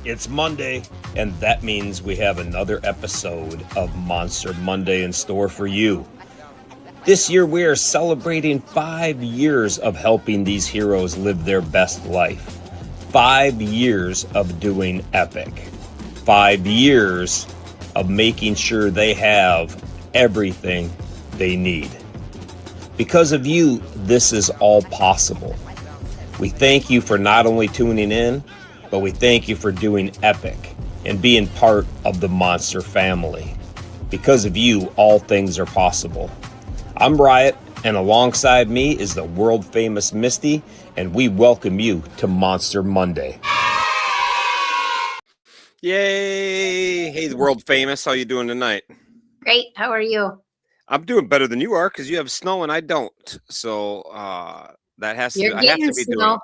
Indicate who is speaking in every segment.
Speaker 1: It's Monday, and that means we have another episode of Monster Monday in store for you. This year, we are celebrating 5 years of helping these heroes live their best life. 5 years of doing epic. 5 years of making sure they have everything they need. Because of you, this is all possible. We thank you for not only tuning in, but we thank you for doing epic and being part of the Monster family. Because of you, all things are possible. I'm Riot, and alongside me is the world famous Misty, and we welcome you to Monster Monday. Yay! Hey, the world famous, how you doing tonight?
Speaker 2: Great. How are you?
Speaker 1: I'm doing better than you are because you have snow and I don't. So that has to.
Speaker 2: You're
Speaker 1: I have
Speaker 2: getting
Speaker 1: to be doing.
Speaker 2: snow.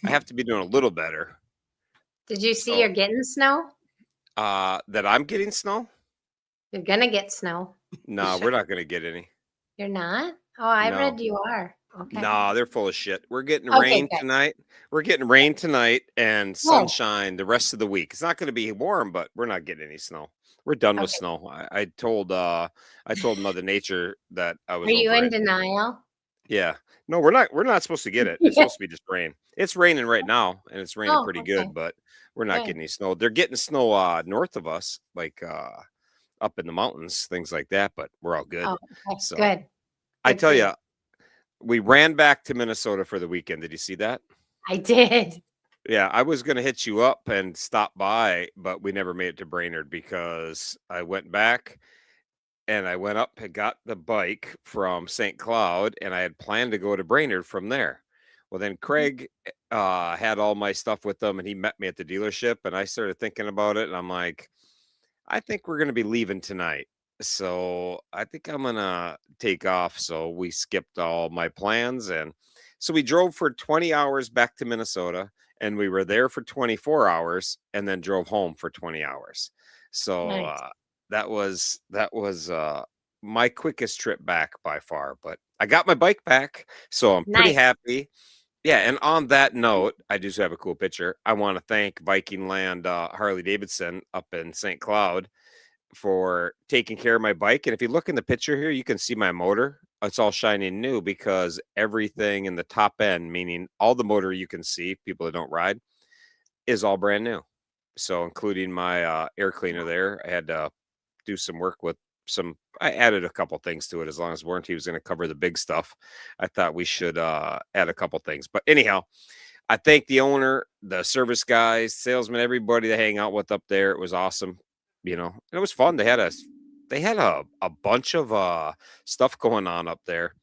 Speaker 1: I have to be doing a little better.
Speaker 2: Did you see
Speaker 1: So
Speaker 2: you're getting snow?
Speaker 1: that I'm getting snow?
Speaker 2: You're gonna get snow.
Speaker 1: No, we're not gonna get any.
Speaker 2: You're not? Oh, I
Speaker 1: No,
Speaker 2: read you are. Okay.
Speaker 1: no, they're full of shit. We're getting
Speaker 2: Okay,
Speaker 1: rain
Speaker 2: good.
Speaker 1: tonight. We're getting rain tonight and
Speaker 2: Oh,
Speaker 1: sunshine the rest of the week. It's not going to be warm, but we're not getting any snow. We're done with
Speaker 2: okay.
Speaker 1: snow. I told Mother Nature that I
Speaker 2: Are
Speaker 1: was
Speaker 2: you
Speaker 1: over
Speaker 2: in
Speaker 1: it.
Speaker 2: denial?
Speaker 1: Yeah. No, we're not. We're not supposed to get it. It's
Speaker 2: Yeah.
Speaker 1: supposed to be just rain. It's raining right now, and it's raining
Speaker 2: Oh,
Speaker 1: pretty
Speaker 2: okay.
Speaker 1: good, but we're not
Speaker 2: Good.
Speaker 1: getting any snow. They're getting snow north of us, like up in the mountains, things like that. But we're all good.
Speaker 2: Oh, okay.
Speaker 1: So
Speaker 2: Good.
Speaker 1: I
Speaker 2: Good
Speaker 1: tell
Speaker 2: for you.
Speaker 1: you, we ran back to Minnesota for the weekend. Did you see that?
Speaker 2: I did.
Speaker 1: Yeah, I was gonna hit you up and stop by, but we never made it to Brainerd because I went back and I went up and got the bike from St. Cloud, and I had planned to go to Brainerd from there. Well, then Craig had all my stuff with him, and he met me at the dealership, and I started thinking about it, and I'm like, I think we're gonna be leaving tonight. So I think I'm gonna take off. So we skipped all my plans. And so we drove for 20 hours back to Minnesota, and we were there for 24 hours and then drove home for 20 hours. So
Speaker 2: Nice.
Speaker 1: that was my quickest trip back by far. But I got my bike back, so I'm pretty
Speaker 2: Nice.
Speaker 1: happy. Yeah, and on that note, I just have a cool picture. I want to thank Viking Land Harley Davidson up in St. Cloud for taking care of my bike. And if you look in the picture here, you can see my motor. It's all shiny new because everything in the top end, meaning all the motor you can see, people that don't ride, is all brand new. So including my air cleaner there, I had to do some work with I added a couple things to it. As long as warranty was going to cover the big stuff, I thought we should add a couple things. But anyhow, I thank the owner, the service guys, salesmen, everybody to hang out with up there. It was awesome. It was fun. They had a bunch of stuff going on up there.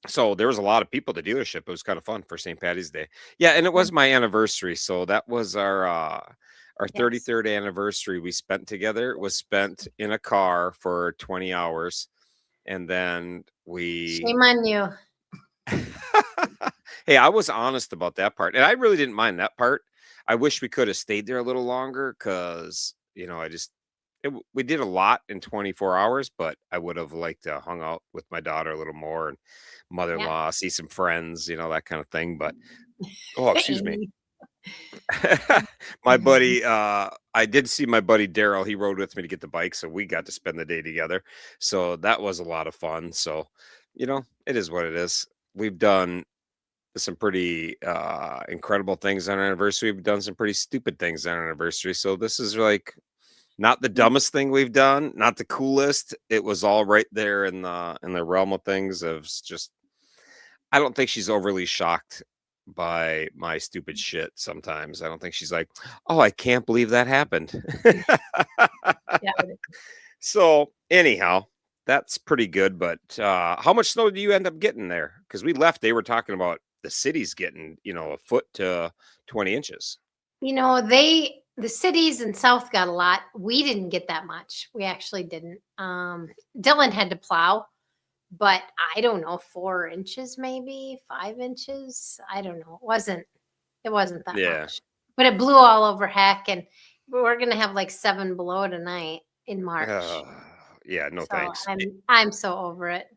Speaker 1: So there was a lot of people at the dealership. It was kind of fun for St. Patty's Day. Yeah, and it was my anniversary. So that was our
Speaker 2: Yes.
Speaker 1: 33rd anniversary we spent together. It was spent in a car for 20 hours. And then we
Speaker 2: Shame on you.
Speaker 1: Hey, I was honest about that part, and I really didn't mind that part. I wish we could have stayed there a little longer because we did a lot in 24 hours, but I would have liked to hung out with my daughter a little more and
Speaker 2: Yeah.
Speaker 1: mother-in-law, see some friends, that kind of thing. But oh, excuse me.
Speaker 2: Amy.
Speaker 1: My buddy, I did see my buddy Daryl. He rode with me to get the bike, so we got to spend the day together. So that was a lot of fun. So, it is what it is. We've done some pretty incredible things on our anniversary. We've done some pretty stupid things on our anniversary. So this is like not the dumbest thing we've done, not the coolest. It was all right there in the realm of things. Of just, I don't think she's overly shocked by my stupid shit. Sometimes I don't think she's like, oh, I can't believe that happened.
Speaker 2: Yeah.
Speaker 1: So anyhow, that's pretty good. But how much snow do you end up getting there? Because we left, they were talking about the city's getting, a foot to 20 inches.
Speaker 2: The cities in South got a lot. We didn't get that much. We actually didn't. Dylan had to plow, but I don't know, 4 inches, maybe 5 inches. I don't know. It wasn't that
Speaker 1: Yeah.
Speaker 2: much, but it blew all over heck. And we're going to have like 7 below tonight in March.
Speaker 1: Yeah, no
Speaker 2: So
Speaker 1: thanks.
Speaker 2: I'm so over it.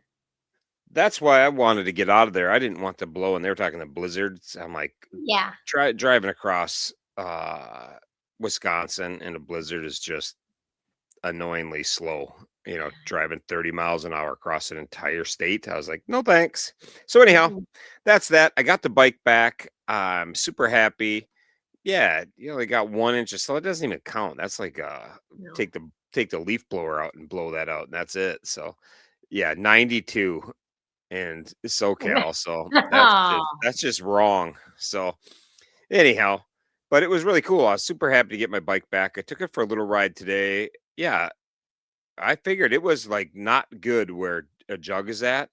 Speaker 1: That's why I wanted to get out of there. I didn't want to blow, and they were talking the blizzards. I'm like,
Speaker 2: Yeah.
Speaker 1: driving across Wisconsin and a blizzard is just annoyingly slow. Driving 30 miles an hour across an entire state. I was like, no thanks. So anyhow,
Speaker 2: Mhm.
Speaker 1: that's that. I got the bike back. I'm super happy. Yeah, they got 1 inch of snow. It doesn't even count. That's like
Speaker 2: No.
Speaker 1: take the leaf blower out and blow that out, and that's it. So yeah, 92 and SoCal. So
Speaker 2: Oh,
Speaker 1: that's just wrong. So anyhow, but it was really cool. I was super happy to get my bike back. I took it for a little ride today. Yeah, I figured it was like not good where a jug is at.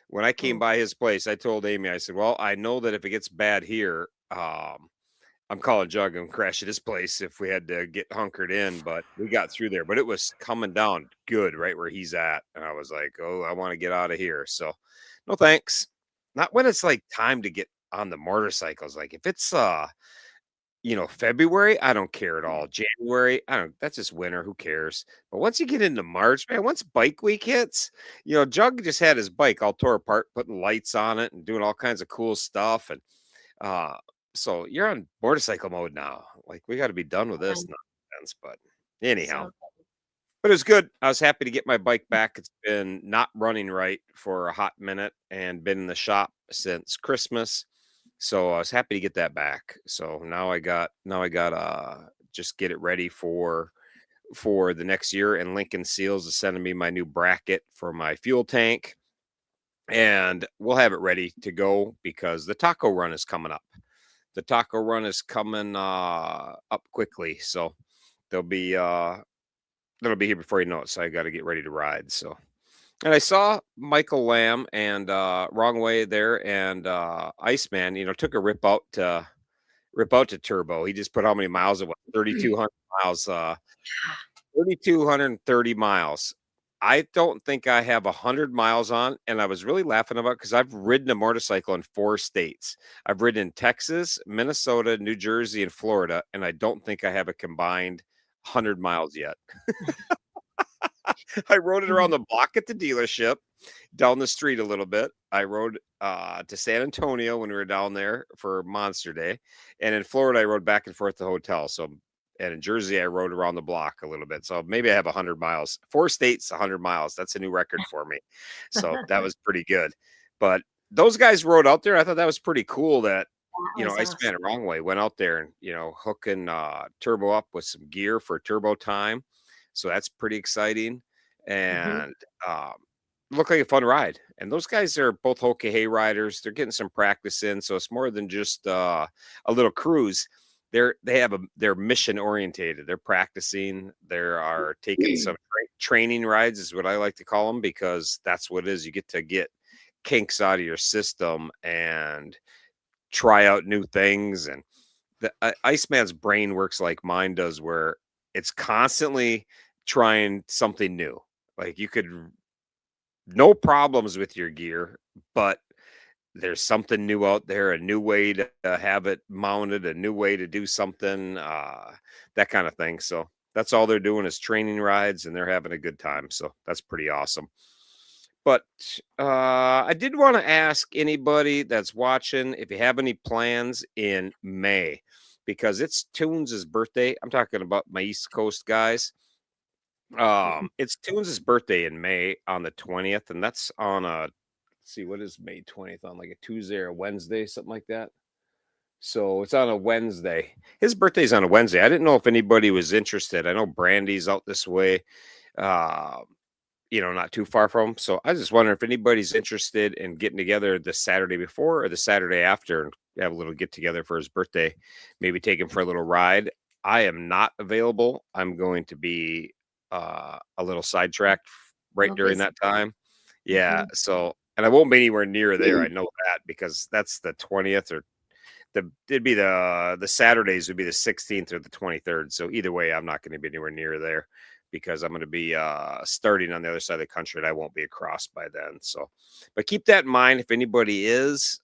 Speaker 1: When I came
Speaker 2: oh,
Speaker 1: by his place, I told Amy, I said, well, I know that if it gets bad here, I'm calling Jug and crash at his place if we had to get hunkered in, but we got through there. But it was coming down good right where he's at. And I was like, oh, I want to get out of here. So no thanks. Not when it's like time to get on the motorcycles. Like if it's February, I don't care at all. January, I don't that's just winter, who cares? But once you get into March, man, once bike week hits, Jug just had his bike all tore apart, putting lights on it and doing all kinds of cool stuff. And uh, so you're on motorcycle mode now. Like we got to be done with this
Speaker 2: man.
Speaker 1: nonsense. But anyhow,
Speaker 2: So,
Speaker 1: but it was good. I was happy to get my bike back. It's been not running right for a hot minute and been in the shop since Christmas. So I was happy to get that back. So now I got just get it ready for the next year. And Lincoln Seals is sending me my new bracket for my fuel tank. And we'll have it ready to go because the taco run is coming up. The taco run is coming up quickly, so they'll be that'll be here before you know it. So I got to get ready to ride. So, and I saw Michael Lamb and Wrong Way there, and Iceman. Took a rip out to Turbo. He just put how many miles? It was 3,200 miles. 3,230 miles. I don't think I have 100 miles on, and I was really laughing about because I've ridden a motorcycle in 4 states. I've ridden in Texas, Minnesota, New Jersey, and Florida, and I don't think I have a combined 100 miles yet. I rode it around
Speaker 2: mhm.
Speaker 1: the block at the dealership, down the street a little bit. I rode to San Antonio when we were down there for Monster Day, and in Florida I rode back and forth to the hotel. So, and in Jersey I rode around the block a little bit. So maybe I have 100 miles. 4 states, 100 miles. That's a new record for me. So that was pretty good. But those guys rode out there. I thought that was pretty cool. That
Speaker 2: That was
Speaker 1: I spent
Speaker 2: awesome.
Speaker 1: it wrong way. Went out there and hooking Turbo up with some gear for turbo time. So that's pretty exciting
Speaker 2: Mhm.
Speaker 1: and um, looked like a fun ride. And those guys are both Hoka Hay riders. They're getting some practice in, so it's more than just a little cruise. They're mission orientated. They're practicing. They are taking some training rides, is what I like to call them, because that's what it is. You get to get kinks out of your system and try out new things. And the Iceman's brain works like mine does, where it's constantly trying something new. Like you could no problems with your gear, but there's something new out there, a new way to have it mounted, a new way to do something, that kind of thing. So that's all they're doing is training rides, and they're having a good time. So that's pretty awesome. But I did want to ask anybody that's watching if you have any plans in May, because it's Toons' birthday. I'm talking about my East Coast guys. It's Toons' birthday in May on the 20th, and that's on a let's see, what is May 20th on, like a Tuesday or a Wednesday, something like that. So it's on a Wednesday. His birthday's on a Wednesday. I didn't know if anybody was interested. I know Brandy's out this way. Uh, not too far from. So I was just wondering if anybody's interested in getting together the Saturday before or the Saturday after and have a little get together for his birthday. Maybe take him for a little ride. I am not available. I'm going to be a little sidetracked right
Speaker 2: Little
Speaker 1: during
Speaker 2: busy.
Speaker 1: that time. Yeah.
Speaker 2: Mhm.
Speaker 1: So, and I won't be anywhere near there. I know that because that's the 20th or it'd be the Saturdays would be the 16th or the 23rd. So either way, I'm not going to be anywhere near there because I'm going to be starting on the other side of the country and I won't be across by then. So, but keep that in mind if anybody is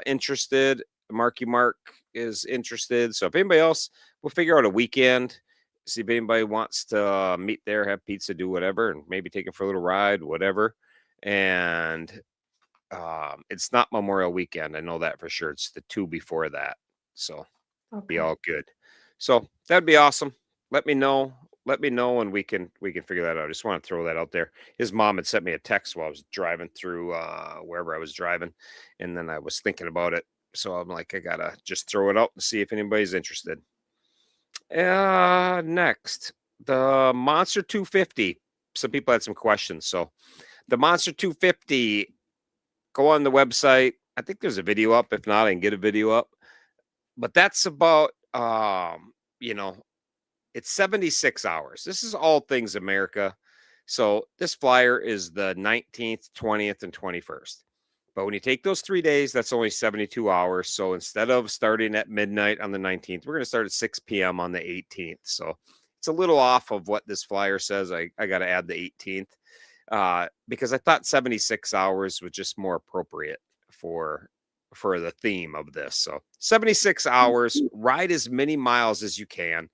Speaker 1: interested. Marky Mark is interested. So if anybody else, we'll figure out a weekend. See if anybody wants to meet there, have pizza, do whatever, and maybe take it for a little ride, whatever. And it's not Memorial Weekend. I know that for sure. It's the two before that. So be
Speaker 2: Okay.
Speaker 1: all good. So that'd be awesome. Let me know. Let me know, and we can figure that out. I just want to throw that out there. His mom had sent me a text while I was driving through wherever I was driving, and then I was thinking about it. So I'm like, I gotta just throw it out and see if anybody's interested. Next, the Monster 250. Some people had some questions. So the Monster 250, go on the website. I think there's a video up. If not, I can get a video up. But that's about you know, it's 76 hours. This is all things America. So this flyer is the 19th, 20th, and 21st. But when you take those 3 days, that's only 72 hours. So instead of starting at midnight on the 19th, we're going to start at 6 p.m. on the 18th. So it's a little off of what this flyer says. I got to add the 18th because I thought 76 hours was just more appropriate for the theme of this. So 76 hours, ride as many miles as you can,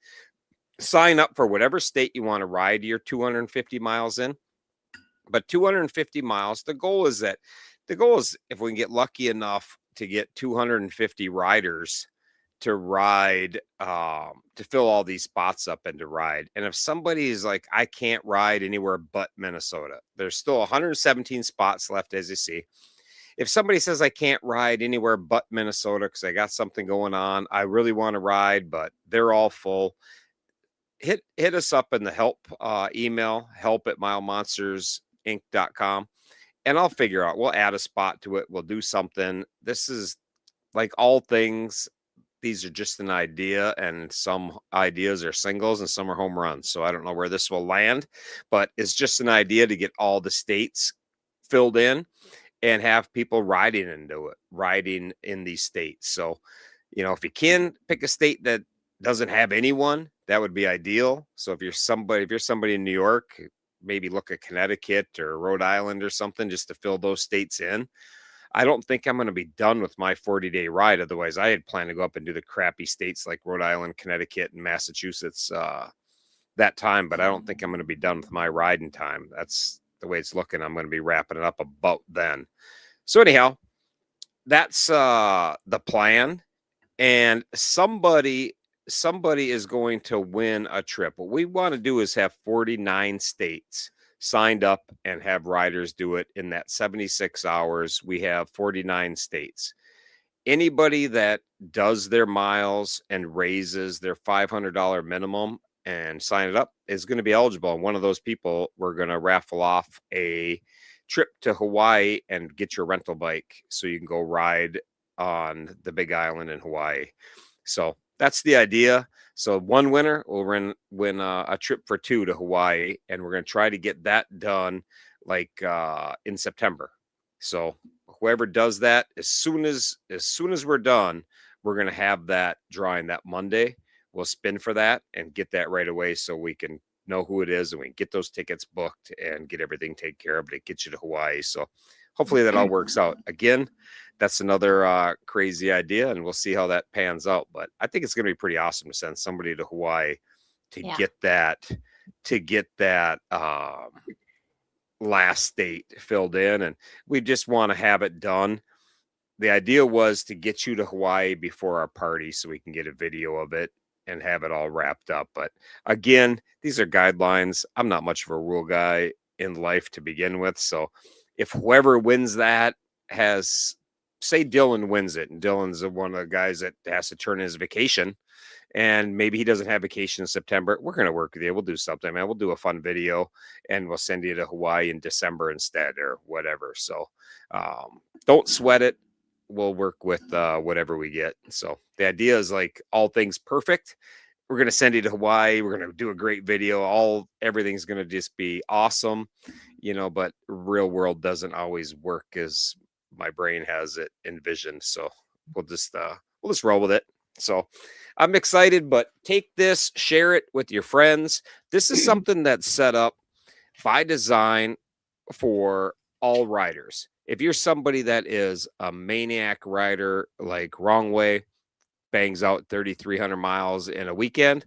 Speaker 1: sign up for whatever state you want to ride your 250 miles in. But 250 miles, the goal is if we can get lucky enough to get 250 riders to ride, to fill all these spots up and to ride. And if somebody is like, I can't ride anywhere but Minnesota, there's still 117 spots left, as you see. If somebody says I can't ride anywhere but Minnesota because I got something going on, I really want to ride, but they're all full, hit us up in the help email, help@milemonstersinc.com, and I'll figure out. We'll add a spot to it. We'll do something. This is like all things. These are just an idea, and some ideas are singles and some are home runs. So I don't know where this will land, but it's just an idea to get all the states filled in and have people riding in these states. So, if you can pick a state that doesn't have anyone, that would be ideal. So if you're somebody in New York, maybe look at Connecticut or Rhode Island or something just to fill those states in. I don't think I'm going to be done with my 40-day ride. Otherwise, I had planned to go up and do the crappy states like Rhode Island, Connecticut, and Massachusetts that time, but I don't think I'm going to be done with my riding time. That's the way it's looking. I'm going to be wrapping it up about then. So anyhow, that's the plan. And somebody is going to win a trip. What we want to do is have 49 states signed up and have riders do it in that 76 hours. We have 49 states. Anybody that does their miles and raises their $500 minimum and sign it up is going to be eligible. And one of those people, we're going to raffle off a trip to Hawaii and get your rental bike so you can go ride on the Big Island in Hawaii. So that's the idea. So one winner will win a trip for two to Hawaii, and we're going to try to get that done like in September. So whoever does that, as soon as we're done, we're going to have that drawing that Monday. We'll spin for that and get that right away so we can know who it is and we can get those tickets booked and get everything taken care of. But it gets you to Hawaii. So hopefully that all works out. Again, that's another crazy idea, and we'll see how that pans out. But I think it's going to be pretty awesome to send somebody to Hawaii to get that last state filled in, and we just want to have it done. The idea was to get you to Hawaii before our party so we can get a video of it and have it all wrapped up. But again, these are guidelines. I'm not much of a rule guy in life to begin with. So if whoever wins that say Dylan wins it, and Dylan's one of the guys that has to turn in his vacation, and maybe he doesn't have vacation in September, we're going to work with you. We'll do something, man. We'll do a fun video and we'll send you to Hawaii in December instead or whatever. So don't sweat it. We'll work with whatever we get. So the idea is like all things perfect. We're going to send you to Hawaii. We're going to do a great video. Everything's going to just be awesome, but real world doesn't always work as my brain has it envisioned. So we'll just roll with it. So I'm excited, but take this, share it with your friends. This is something that's set up by design for all riders. If you're somebody that is a maniac rider, like Wrong Way, bangs out 3,300 miles in a weekend,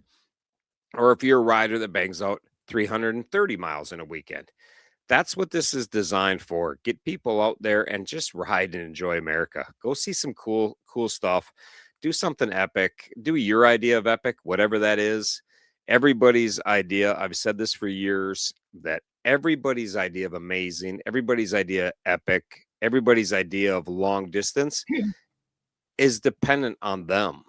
Speaker 1: or if you're a rider that bangs out 330 miles in a weekend, that's what this is designed for. Get people out there and just ride and enjoy America. Go see some cool stuff. do something epic. Do your idea of epic, whatever that is. Everybody's idea, I've said this for years, that everybody's idea of amazing, everybody's idea epic, everybody's idea of long distance is dependent on them.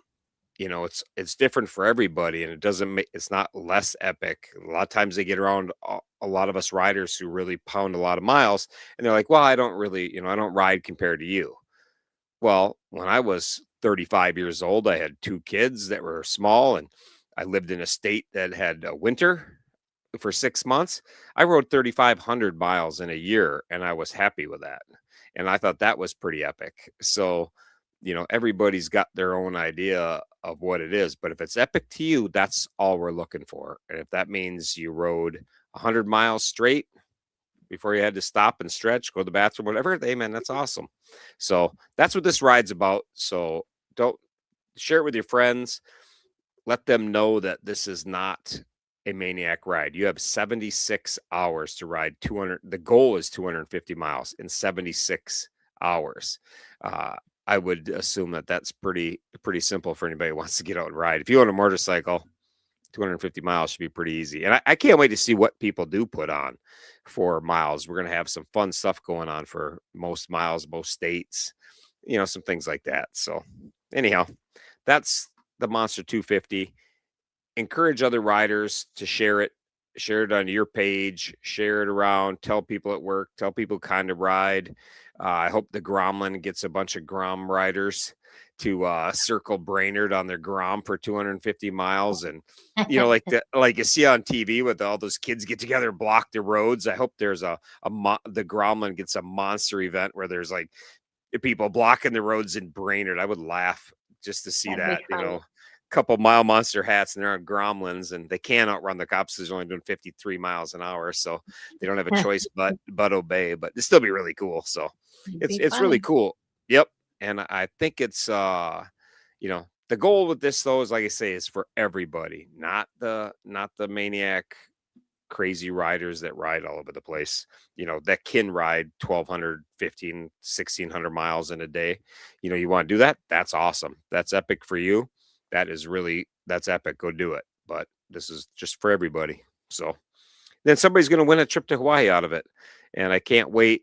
Speaker 1: It's different for everybody, and it doesn't make it's not less epic. A lot of times they get around a lot of us riders who really pound a lot of miles, and they're like, well, I don't really, I don't ride compared to you. Well, when I was 35 years old, I had two kids that were small, and I lived in a state that had a winter for 6 months. I rode 3,500 miles in a year, and I was happy with that. And I thought that was pretty epic. So, everybody's got their own idea of what it is. But if it's epic to you, that's all we're looking for. And if that means you rode 100 miles straight before you had to stop and stretch, go to the bathroom, whatever, hey, man, that's awesome. So that's what this ride's about. So don't share it with your friends. Let them know that this is not a maniac ride. You have 76 hours to ride 200. The goal is 250 miles in 76 hours. I would assume that that's pretty simple for anybody who wants to get out and ride. If you own a motorcycle, 250 miles should be pretty easy. And I can't wait to see what people do put on for miles. We're going to have some fun stuff going on for most miles, most states, some things like that. So anyhow, that's the Monster 250. Encourage other riders to share it on your page, share it around, tell people at work, tell people kind of ride. I hope the Gromlin gets a bunch of Grom riders to circle Brainerd on their Grom for 250 miles. And, like you see on TV with all those kids get together and block the roads. I hope there's the Gromlin gets a monster event where there's like people blocking the roads in Brainerd. I would laugh just to see
Speaker 2: That'd be
Speaker 1: that,
Speaker 2: funny.
Speaker 1: couple mile monster hats, and they're on Gromlins, and they can't outrun the cops. They're only doing 53 miles an hour, so they don't have a choice but obey. But it'd still be really cool. So
Speaker 2: It'd be
Speaker 1: it's really
Speaker 2: funny.
Speaker 1: cool. Yep. And I think it's the goal with this though is, like I say, is for everybody, not the maniac crazy riders that ride all over the place, that can ride 1,200, 15, 1,600 miles in a day. You want to do that? That's awesome. That's epic for you. That's epic. Go do it. But this is just for everybody. So then somebody's going to win a trip to Hawaii out of it. And I can't wait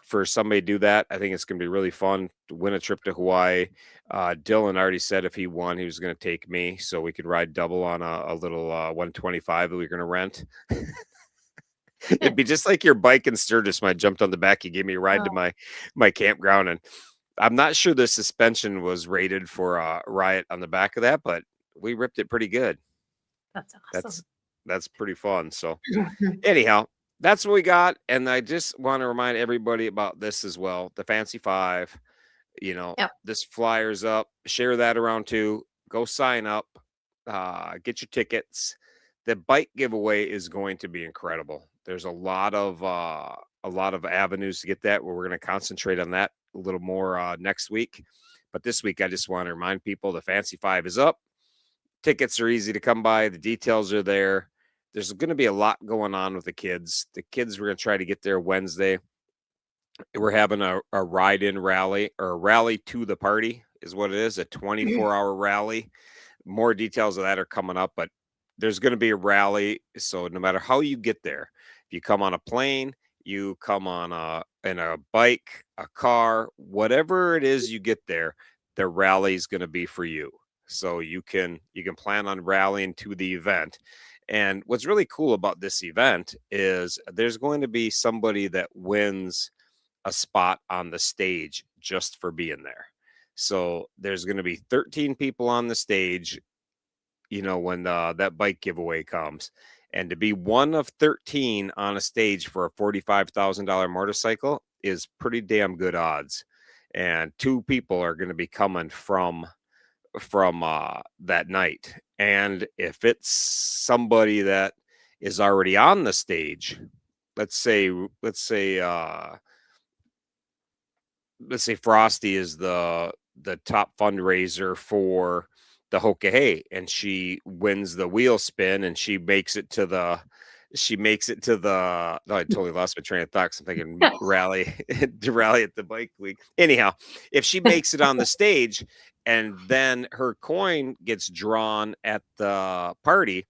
Speaker 1: for somebody to do that. I think it's going to be really fun to win a trip to Hawaii. Dylan already said if he won, he was going to take me so we could ride double on a little 125 that we are going to rent. It'd be just like your bike in Sturgis when I jumped on the back. You gave me a ride to my campground, and I'm not sure the suspension was rated for a riot on the back of that, but we ripped it pretty good.
Speaker 2: That's awesome.
Speaker 1: That's pretty fun. So anyhow, that's what we got. And I just want to remind everybody about this as well. The Fancy Five,
Speaker 2: Yep.
Speaker 1: this flyer's up, share that around too. Go sign up, get your tickets. The bike giveaway is going to be incredible. There's a lot of avenues to get that, where we're going to concentrate on that a little more next week. But this week, I just want to remind people the Fancy Five is up. Tickets are easy to come by. The details are there. There's going to be a lot going on with the kids. We're going to try to get there Wednesday. We're having a ride-in rally, or a rally to the party is what it is, a 24-hour rally. More details of that are coming up, but there's going to be a rally. So no matter how you get there, if you come on a plane, you come on in a bike, a car, whatever it is you get there, the rally is going to be for you. So you can plan on rallying to the event. And what's really cool about this event is there's going to be somebody that wins a spot on the stage just for being there. So there's going to be 13 people on the stage, when that bike giveaway comes. And to be one of 13 on a stage for a $45,000 motorcycle is pretty damn good odds. And two people are going to be coming from that night. And if it's somebody that is already on the stage, let's say Frosty is the top fundraiser for the Hoka, and she wins the wheel spin, and she makes it to the no, I totally lost my train of thought. I'm thinking rally to rally at the bike week. Anyhow, if she makes it on the stage and then her coin gets drawn at the party,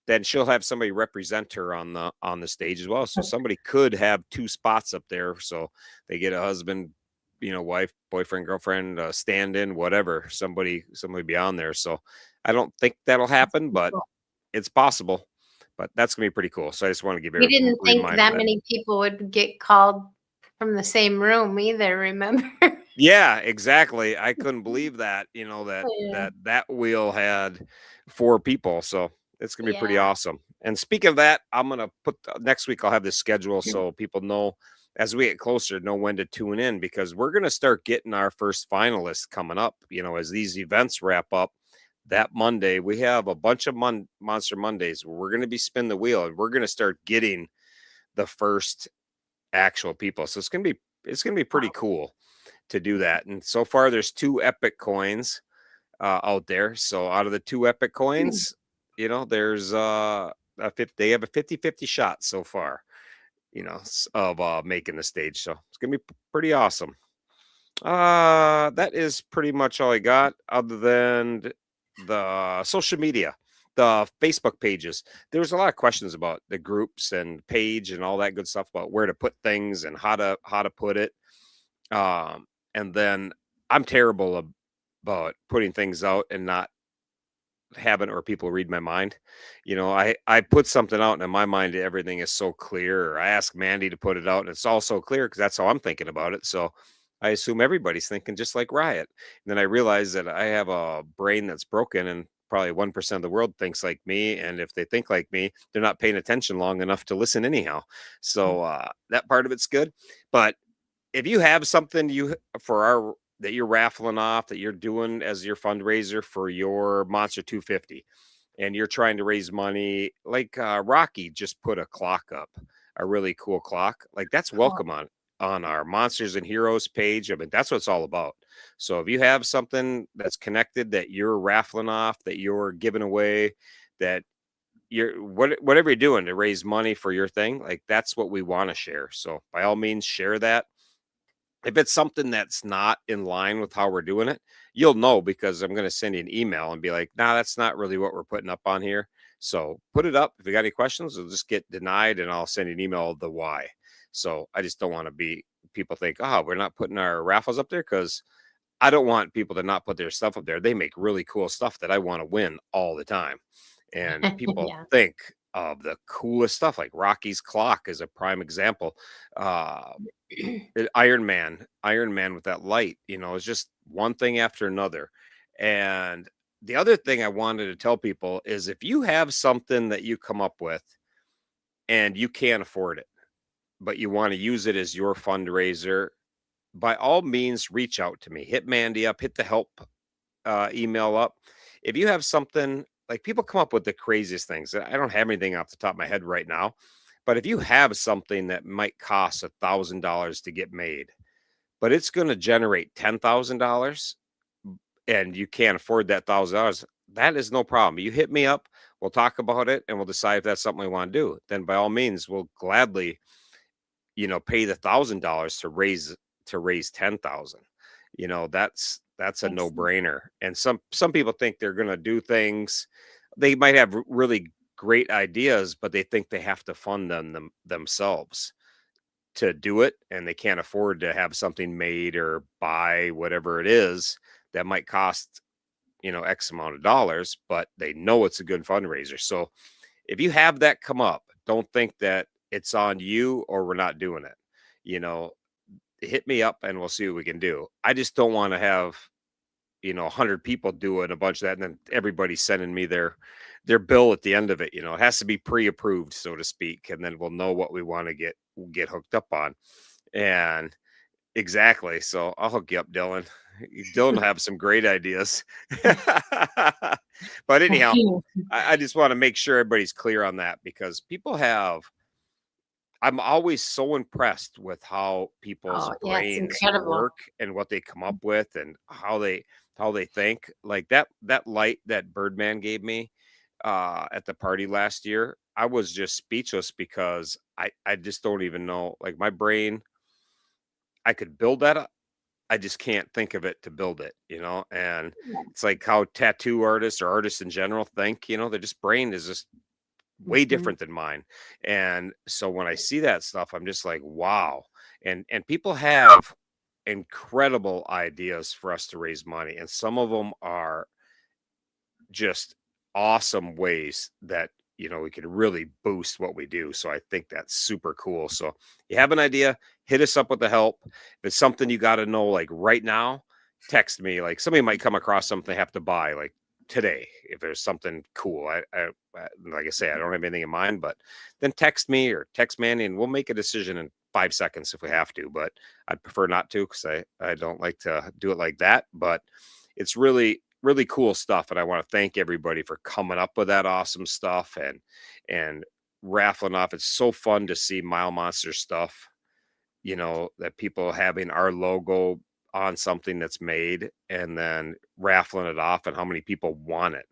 Speaker 1: then she'll have somebody represent her on the stage as well. So somebody could have two spots up there, so they get a husband, wife, boyfriend, girlfriend, stand-in, whatever. Somebody be on there. So I don't think that'll happen, but
Speaker 2: Cool.
Speaker 1: it's possible. But that's gonna be pretty cool. So I just want to give
Speaker 2: We
Speaker 1: you a
Speaker 2: didn't think
Speaker 1: reminder of
Speaker 2: that
Speaker 1: that.
Speaker 2: many people would get called from the same room either, remember?
Speaker 1: Yeah, exactly. I couldn't believe that,
Speaker 2: Yeah.
Speaker 1: that wheel had 4 people, so it's gonna be pretty
Speaker 2: Yeah.
Speaker 1: awesome. And speaking of that, I'm gonna put next week I'll have this schedule so people know as we get closer, know when to tune in because we're gonna start getting our first finalists coming up, as these events wrap up. That Monday, we have a bunch of Monster Mondays where we're gonna be spin the wheel and we're gonna start getting the first actual people. So it's gonna be pretty cool to do that. And so far, there's 2 epic coins out there. So out of the 2 epic coins, there's they have a 50-50 shot so far, of making the stage. So it's gonna be pretty awesome. That is pretty much all I got, other than the social media, the Facebook pages. There was a lot of questions about the groups and page and all that good stuff about where to put things and how to put it. And then I'm terrible about putting things out and not having or people read my mind. I put something out and in my mind everything is so clear. Or I ask Mandy to put it out and it's all so clear because that's how I'm thinking about it. So I assume everybody's thinking just like Riot. And then I realize that I have a brain that's broken and probably 1% of the world thinks like me. And if they think like me, they're not paying attention long enough to listen anyhow. So that part of it's good. But if you have something for our that you're raffling off that you're doing as your fundraiser for your Monster 250 and you're trying to raise money like Rocky just put a clock up, a really cool clock. Like that's
Speaker 2: Cool.
Speaker 1: welcome on our Monsters and Heroes page. I mean, that's what it's all about. So if you have something that's connected that you're raffling off, that you're giving away, that whatever you're doing to raise money for your thing, like that's what we want to share. So by all means share that. If it's something that's not in line with how we're doing it, you'll know because I'm going to send you an email and be like, nah, that's not really what we're putting up on here. So put it up. If you got any questions, it'll just get denied and I'll send you an email of the why. So I just don't want to be people think, oh, we're not putting our raffles up there because I don't want people to not put their stuff up there. They make really cool stuff that I want to win all the time. And people
Speaker 2: Yeah.
Speaker 1: think of the coolest stuff, like Rocky's clock is a prime example. Uh, Iron Man with that light, it's just one thing after another. And the other thing I wanted to tell people is if you have something that you come up with and you can't afford it, but you want to use it as your fundraiser, by all means, reach out to me. Hit Mandy up, hit the help email up. If you have something like people come up with the craziest things, I don't have anything off the top of my head right now, but if you have something that might cost $1,000 to get made, but it's going to generate $10,000 and you can't afford that $1,000, that is no problem. You hit me up, we'll talk about it and we'll decide if that's something we want to do. Then by all means, we'll gladly, pay the $1,000 to raise 10,000. That's a
Speaker 2: Excellent.
Speaker 1: no-brainer. And some people think they're going to do things. They might have really great ideas, but they think they have to fund themselves to do it and they can't afford to have something made or buy whatever it is that might cost x amount of dollars, but they know it's a good fundraiser. So if you have that come up, don't think that it's on you or we're not doing it. you know Hit me up and we'll see what we can do. I just don't want to have 100 people doing a bunch of that and then everybody sending me their bill at the end of it. It has to be pre-approved, so to speak, and then we'll know what we want to get hooked up on. And exactly, so I'll hook you up, Dylan. Dylan will have some great ideas. But anyhow, I just want to make sure everybody's clear on that because I'm always so impressed with how people's
Speaker 2: Oh, yeah, it's
Speaker 1: brains
Speaker 2: incredible.
Speaker 1: work and what they come up with and how they think. Like that light that Birdman gave me at the party last year, I was just speechless because I just don't even know. Like my brain, I could build that up. I just can't think of it to build it, and it's like how tattoo artists or artists in general think, their just brain is just way
Speaker 2: Mhm.
Speaker 1: different than mine. And so when I see that stuff, I'm just like, wow. And people have incredible ideas for us to raise money, and some of them are just awesome ways that we could really boost what we do. So I think that's super cool. So you have an idea, hit us up with the help. If it's something you got to know like right now, text me. Like somebody might come across something they have to buy like today. If there's something cool, like I say, I don't have anything in mind, but then text me or text Manny, and we'll make a decision in 5 seconds if we have to. But I'd prefer not to because I don't like to do it like that. But it's really cool stuff, and I want to thank everybody for coming up with that awesome stuff and raffling off. It's so fun to see Mile Monster stuff, that people having our logo on something that's made and then raffling it off and how many people want it.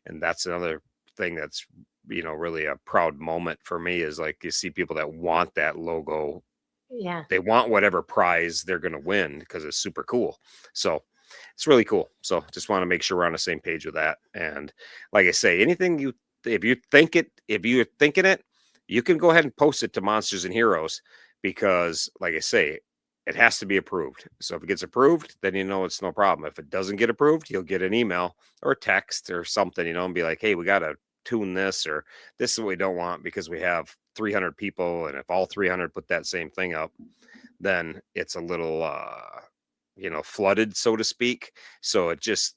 Speaker 1: And that's another thing that's really a proud moment for me is like you see people that want that logo,
Speaker 2: Yeah.
Speaker 1: they want whatever prize they're going to win because it's super cool. So it's really cool. So just want to make sure we're on the same page with that. And like I say, anything if you're thinking it, you can go ahead and post it to Monsters and Heroes because, like I say, it has to be approved. So if it gets approved, then it's no problem. If it doesn't get approved, you'll get an email or a text or something, and be like, hey, we got to tune this, or this is what we don't want because we have 300 people. And if all 300 put that same thing up, then it's a little flooded, so to speak. So it just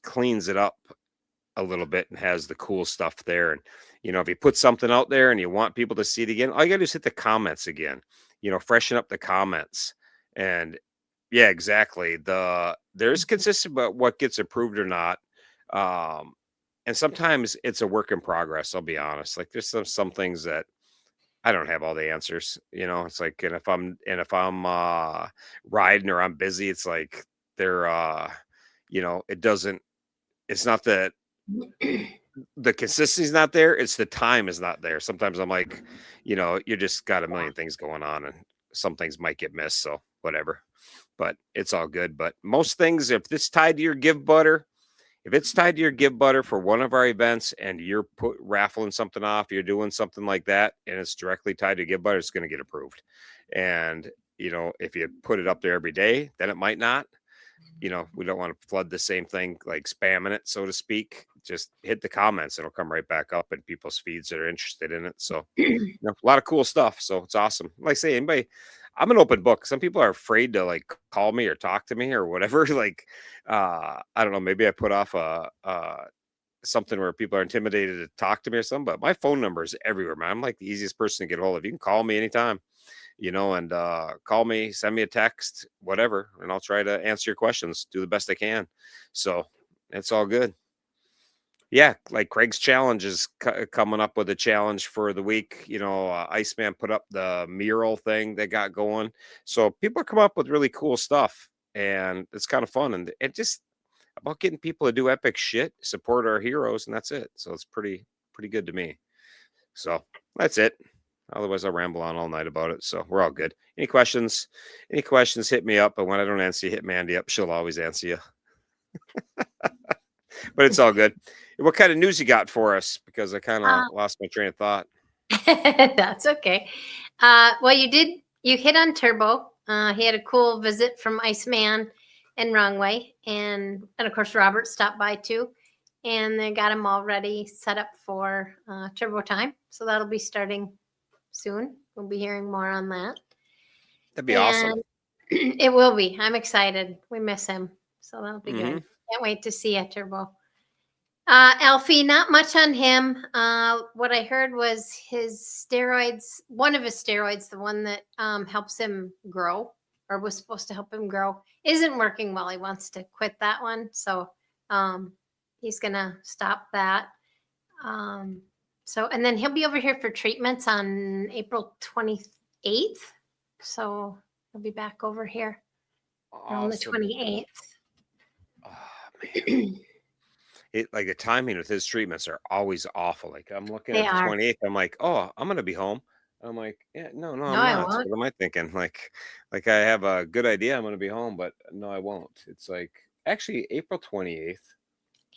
Speaker 1: cleans it up a little bit and has the cool stuff there. And if you put something out there and you want people to see it again, all you gotta do is hit the comments again, freshen up the comments. And yeah, exactly, there's consistent about what gets approved or not. Um and sometimes it's a work in progress, I'll be honest. Like there's some things that I don't have all the answers, It's like, and if I'm riding or I'm busy, it's like they're it doesn't it's not that the consistency's not there, it's the time is not there. Sometimes I'm like, you just got a million things going on and some things might get missed, so whatever. But it's all good. But most things, if it's tied to your give butter for one of our events and you're raffling something off, you're doing something like that, and it's directly tied to give butter, it's going to get approved. And if you put it up there every day, then it might not. We don't want to flood the same thing, like spamming it, so to speak. Just hit the comments, it'll come right back up in people's feeds that are interested in it. So a lot of cool stuff. So it's awesome. Like I say, anybody, I'm an open book. Some people are afraid to like call me or talk to me or whatever. Like, I don't know, maybe I put off something where people are intimidated to talk to me or something, but my phone number is everywhere, man. I'm like the easiest person to get a hold of. You can call me anytime, and call me, send me a text, whatever, and I'll try to answer your questions, do the best I can. So it's all good. Yeah, like Craig's challenge is coming up with a challenge for the week. Iceman put up the mural thing they got going. So people come up with really cool stuff, and it's kind of fun. And it just about getting people to do epic shit, support our heroes, and that's it. So it's pretty good to me. So that's it. Otherwise, I'll ramble on all night about it. So we're all good. Any questions? Any questions? Hit me up. But when I don't answer you, hit Mandy up. She'll always answer you. But it's all good. What kind of news you got for us? Because I kind
Speaker 2: Uh,
Speaker 1: of lost my train of thought.
Speaker 2: that's okay. Well, you hit on Turbo. He had a cool visit from Iceman and Wrongway. And of course, Robert stopped by too. And they got him all ready, set up for Turbo Time. So that'll be starting soon. We'll be hearing more on that.
Speaker 1: That'd be awesome.
Speaker 2: And it will be. I'm excited. We miss him. So that'll be
Speaker 1: Hmm.
Speaker 2: good. Can't wait to see you, Turbo. Alfie, not much on him. What I heard was his steroids, one of his steroids, the one that helps him grow or was supposed to help him grow, isn't working well. He wants to quit that one. So um, he's going to stop that. And then he'll be over here for treatments on April 28th. So he'll be back over here on the
Speaker 1: Awesome.
Speaker 2: 28th.
Speaker 1: Oh man. Like the timing with his treatments are always awful. Like I'm looking
Speaker 2: They
Speaker 1: at the
Speaker 2: are.
Speaker 1: 28th. I'm like, oh, I'm gonna be home. I'm like, yeah, no, no,
Speaker 2: No,
Speaker 1: I'm
Speaker 2: I
Speaker 1: not.
Speaker 2: won't.
Speaker 1: What am I thinking? Like I have a good idea. I'm going to be home, but no, I won't. It's like actually April 28th. I was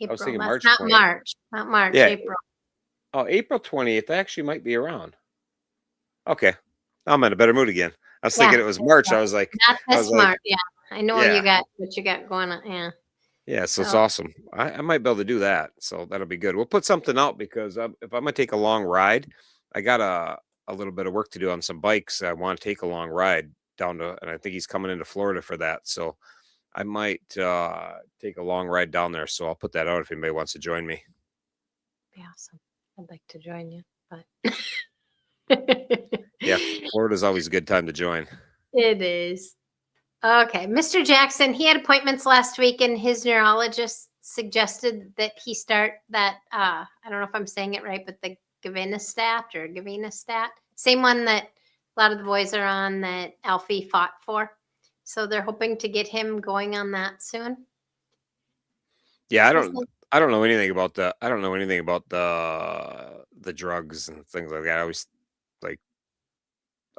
Speaker 2: April.
Speaker 1: thinking
Speaker 2: That's
Speaker 1: March
Speaker 2: not
Speaker 1: 28th.
Speaker 2: March. Not March.
Speaker 1: Yeah.
Speaker 2: April.
Speaker 1: Oh, April 28th. I actually might be around. Okay. I'm in a better mood again. I was thinking
Speaker 2: Yeah.
Speaker 1: it was March.
Speaker 2: Yeah. Not
Speaker 1: I was
Speaker 2: this
Speaker 1: like,
Speaker 2: March. Yeah. I know you
Speaker 1: yeah,
Speaker 2: got what you got going on. Yeah.
Speaker 1: yeah. So it's
Speaker 2: So
Speaker 1: awesome. I might be able to do that. So that'll be good. We'll put something out because if I'm gonna take a long ride, I got a little bit of work to do on some bikes. I want to take a long ride down to, and I think he's coming into Florida for that. So I might take a long ride down there. So I'll put that out if anybody wants to join me.
Speaker 2: be awesome. I'd like to join you, but
Speaker 1: Yeah, Florida's always a good time to join.
Speaker 2: it is. Okay. Mr. Jackson, he had appointments last week and his neurologist suggested that he start that I don't know if I'm saying it right, but the Gavinostat. Same one that a lot of the boys are on that Alfie fought for. So they're hoping to get him going on that soon.
Speaker 1: Yeah,
Speaker 2: He said,
Speaker 1: I don't know anything about I don't know anything about the drugs and things like that. I always like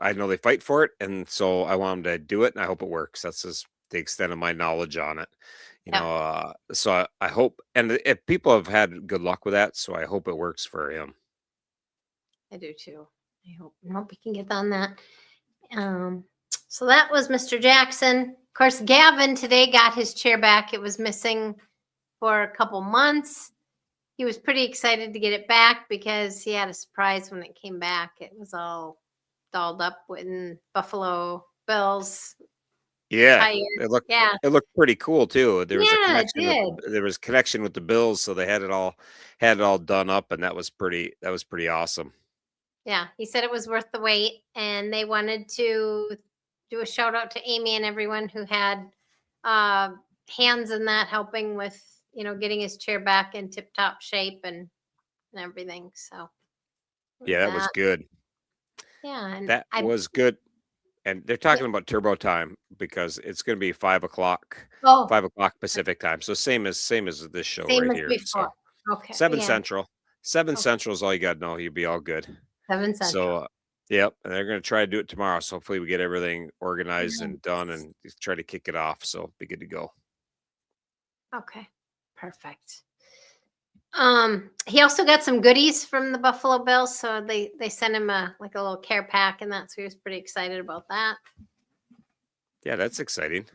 Speaker 1: I know they fight for it, and so I want them to do it, and I hope it works. That's just the extent of my knowledge on it.
Speaker 2: yep,
Speaker 1: So I hope, and if people have had good luck with that, so I hope it works for him.
Speaker 2: I do too. I hope we can get on that. Um, so that was Mr. Jackson. Of course, Gavin today got his chair back. It was missing for a couple months. He was pretty excited to get it back because he had a surprise when it came back. It was all dolled up with Buffalo Bills
Speaker 1: Yeah,
Speaker 2: tires.
Speaker 1: it looked
Speaker 2: Yeah.
Speaker 1: it looked pretty cool too. There was a
Speaker 2: Yeah, it
Speaker 1: connection with
Speaker 2: did.
Speaker 1: there was connection with the Bills, so they had it all done up, and that was pretty awesome.
Speaker 2: Yeah. He said it was worth the wait. And they wanted to do a shout out to Amy and everyone who had uh, hands in that, helping with, getting his chair back in tip top shape and everything. So it was
Speaker 1: Yeah, that was
Speaker 2: that.
Speaker 1: good.
Speaker 2: Yeah. And
Speaker 1: That
Speaker 2: I,
Speaker 1: was good. And they're
Speaker 2: yeah.
Speaker 1: talking about turbo time because it's going to be 5 o'clock,
Speaker 2: Oh,
Speaker 1: 5 o'clock Pacific time. So same as this show
Speaker 2: same
Speaker 1: right
Speaker 2: as
Speaker 1: here. So
Speaker 2: before. Okay.
Speaker 1: seven
Speaker 2: Yeah.
Speaker 1: Central, seven
Speaker 2: Okay.
Speaker 1: Central is all you got to know. You'll be all good.
Speaker 2: 7 Central.
Speaker 1: So, yep. And they're going to try to do it tomorrow. So hopefully we get everything organized and done
Speaker 2: Nice.
Speaker 1: and just try to kick it off. So be good to go.
Speaker 2: Okay. Perfect. He also got some goodies from the Buffalo Bills, so they sent him a like a little care pack and that, so he was pretty excited about that.
Speaker 1: Yeah, that's exciting.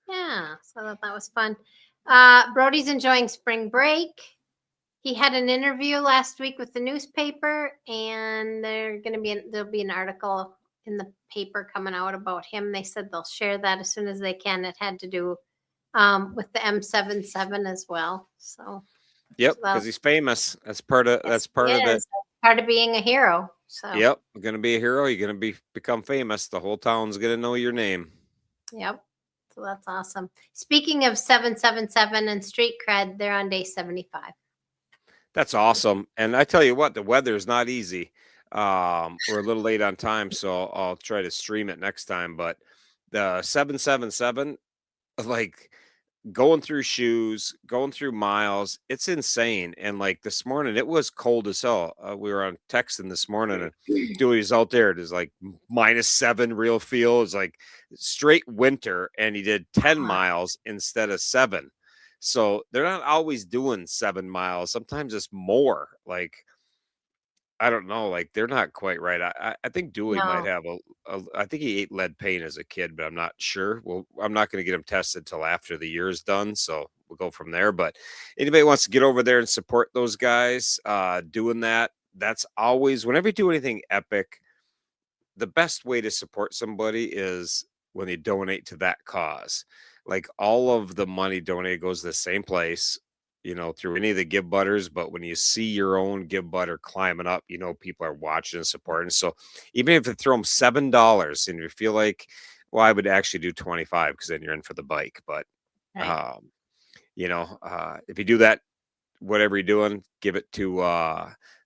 Speaker 2: Yeah, so that was fun. Brody's enjoying spring break. He had an interview last week with the newspaper, and there'll be an article in the paper coming out about him. They said they'll share that as soon as they can. It had to do with the M77 as well. So,
Speaker 1: Yep,
Speaker 2: so that
Speaker 1: because he's famous. That's
Speaker 2: yes, he
Speaker 1: part of the.
Speaker 2: is part of being a hero. So,
Speaker 1: Yep, you're gonna be a hero. You're gonna become famous. The whole town's gonna know your name.
Speaker 2: yep. So that's awesome. Speaking of 777 and street cred, they're on day 75.
Speaker 1: That's awesome. And I tell you what, the weather is not easy. We're a little late on time, so I'll try to stream it next time. But the 777, like going through shoes, going through miles, it's insane. And like this morning, it was cold as hell. We were on texting this morning, and Dewey was out there. It is like -7 real feel. It's like straight winter, and he did 10
Speaker 2: Uh,
Speaker 1: miles instead of 7. So they're not always doing 7 miles. Sometimes it's more. Like I don't know. Like they're not quite right. I think Dewey might
Speaker 2: no,
Speaker 1: have I think he ate lead paint as a kid, but I'm not sure. Well, I'm not going to get him tested till after the year's done, so we'll go from there. But anybody wants to get over there and support those guys doing that, that's always whenever you do anything epic, the best way to support somebody is when they donate to that cause. Like all of the money donated goes to the same place, through any of the give butters. But when you see your own give butter climbing up, people are watching and supporting. So even if you throw them $7 and you feel like, well, I would actually do 25 because then you're in for the bike. But,
Speaker 2: right.
Speaker 1: um, if you do that, whatever you're doing, give it to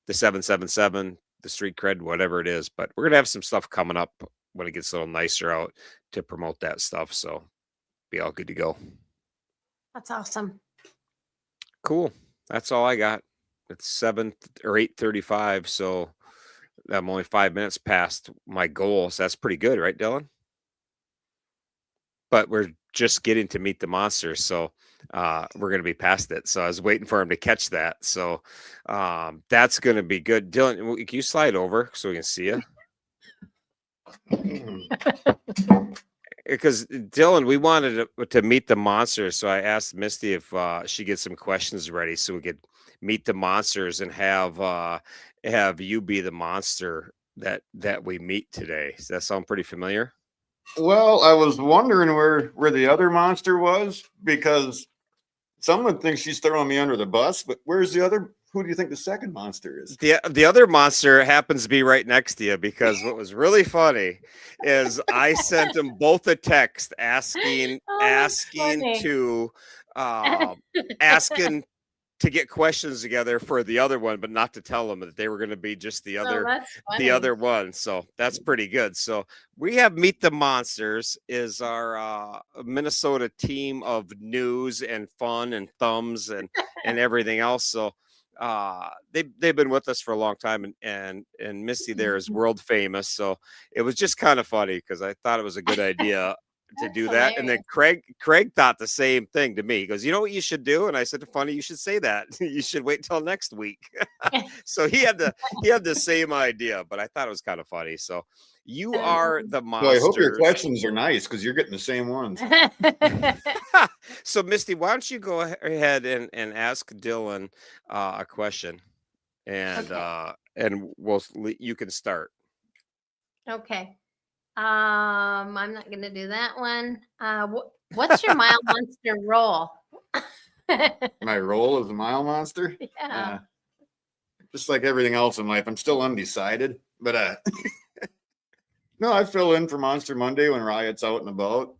Speaker 1: the 777, the street cred, whatever it is. But we're gonna have some stuff coming up when it gets a little nicer out to promote that stuff. So be all good to go.
Speaker 2: That's awesome.
Speaker 1: Cool. That's all I got. It's 7 or 8:35. So I'm only 5 minutes past my goal, so that's pretty good, right, Dylan? But we're just getting to meet the monsters, so we're going to be past it. So I was waiting for him to catch that. So that's going to be good. Dylan, can you slide over so we can see you? Because Dylan, we wanted to meet the monsters, so I asked Misty if she gets some questions ready so we could meet the monsters and have you be the monster that we meet today. Does that sound pretty familiar?
Speaker 3: Well, I was wondering where the other monster was because someone thinks she's throwing me under the bus, but where's the other? Who do you think the second monster is?
Speaker 1: The other monster happens to be right next to you because what was really funny is I sent them both a text asking
Speaker 2: Oh, that's
Speaker 1: asking
Speaker 2: funny.
Speaker 1: to asking to get questions together for the other one, but not to tell them that they were going to be just
Speaker 2: Oh, that's
Speaker 1: the
Speaker 2: funny.
Speaker 1: other one. So that's pretty good. So we have Meet the Monsters is our Minnesota team of news and fun and thumbs and everything else. So they've been with us for a long time, and Misty there is world famous. So it was just kind of funny because I thought it was a good idea to
Speaker 2: That's
Speaker 1: do that. And then
Speaker 2: hilarious.
Speaker 1: Craig thought the same thing to me. He goes, "You know what you should do?" And I said, "Funny, you should say that. You should wait until next week." So he had the same idea, but I thought it was kind of funny. So you are the
Speaker 3: Well, I hope your
Speaker 1: monsters.
Speaker 3: questions are nice because you're getting the same ones.
Speaker 1: So Misty, why don't you go ahead and ask Dylan a question,
Speaker 2: Okay.
Speaker 1: and you can start.
Speaker 2: Okay. I'm not gonna do that one. What's your mile monster role?
Speaker 3: My role as a mile monster,
Speaker 2: Yeah.
Speaker 3: just like everything else in life, I'm still undecided. But no, I fill in for Monster Monday when Riot's out and about.